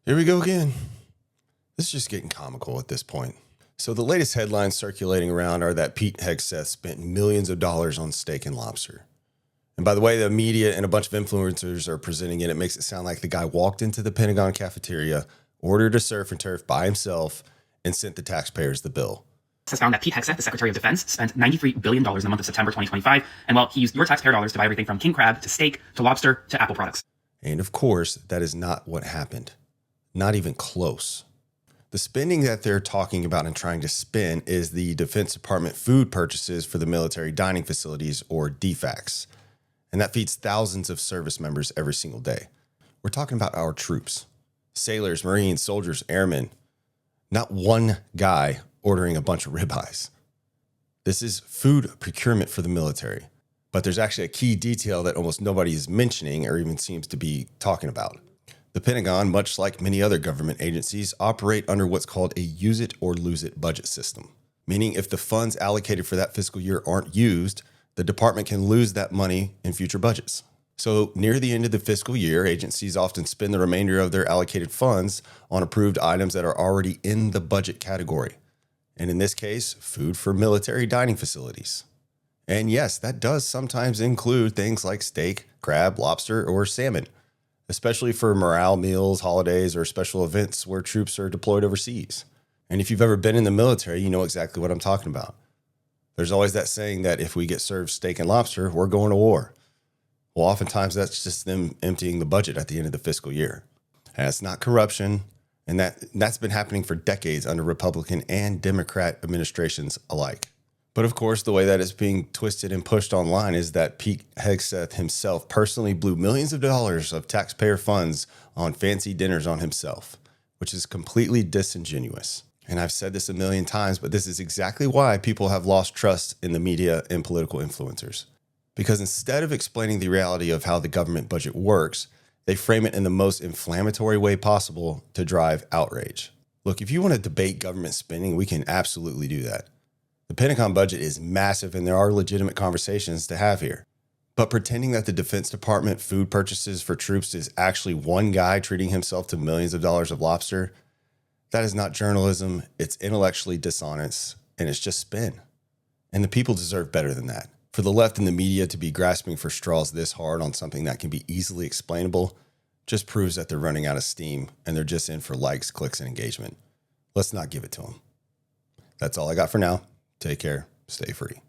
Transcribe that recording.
Here we go again. This is just getting comical at this point. So the latest headlines circulating around are that Pete Hegseth spent millions of dollars on steak and lobster. And by the way, the media and a bunch of influencers are presenting it. It makes it sound like the guy walked into the Pentagon cafeteria, ordered a surf and turf by himself, and sent the taxpayers the bill. Has found that Pete Hegseth, the Secretary of Defense, spent $93 billion in the month of September 2025. And well, he used your taxpayer dollars to buy everything from king crab to steak to lobster to Apple products. And of course, that is not what happened. Not even close. The spending that they're talking about and trying to spend is the Defense Department food purchases for the military dining facilities, or DFACs. And that feeds thousands of service members every single day. We're talking about our troops, sailors, Marines, soldiers, airmen. Not one guy ordering a bunch of ribeyes. This is food procurement for the military. But there's actually a key detail that almost nobody is mentioning or even seems to be talking about. The Pentagon, much like many other government agencies, operate under what's called a use it or lose it budget system, meaning if the funds allocated for that fiscal year aren't used, the department can lose that money in future budgets. So near the end of the fiscal year, agencies often spend the remainder of their allocated funds on approved items that are already in the budget category. And in this case, food for military dining facilities. And yes, that does sometimes include things like steak, crab, lobster, or salmon, especially for morale meals, holidays, or special events where troops are deployed overseas. And if you've ever been in the military, you know exactly what I'm talking about. There's always that saying that if we get served steak and lobster, we're going to war. Well, oftentimes that's just them emptying the budget at the end of the fiscal year. And it's not corruption, and that's been happening for decades under Republican and Democrat administrations alike. But of course, the way that it's being twisted and pushed online is that Pete Hegseth himself personally blew millions of dollars of taxpayer funds on fancy dinners on himself, which is completely disingenuous. And I've said this a million times, but this is exactly why people have lost trust in the media and political influencers. Because instead of explaining the reality of how the government budget works, they frame it in the most inflammatory way possible to drive outrage. Look, if you want to debate government spending, we can absolutely do that. The Pentagon budget is massive and there are legitimate conversations to have here. But pretending that the Defense Department food purchases for troops is actually one guy treating himself to millions of dollars of lobster, that is not journalism, it's intellectually dishonest, and it's just spin. And the people deserve better than that. For the left and the media to be grasping for straws this hard on something that can be easily explainable just proves that they're running out of steam and they're just in for likes, clicks, and engagement. Let's not give it to them. That's all I got for now. Take care. Stay free.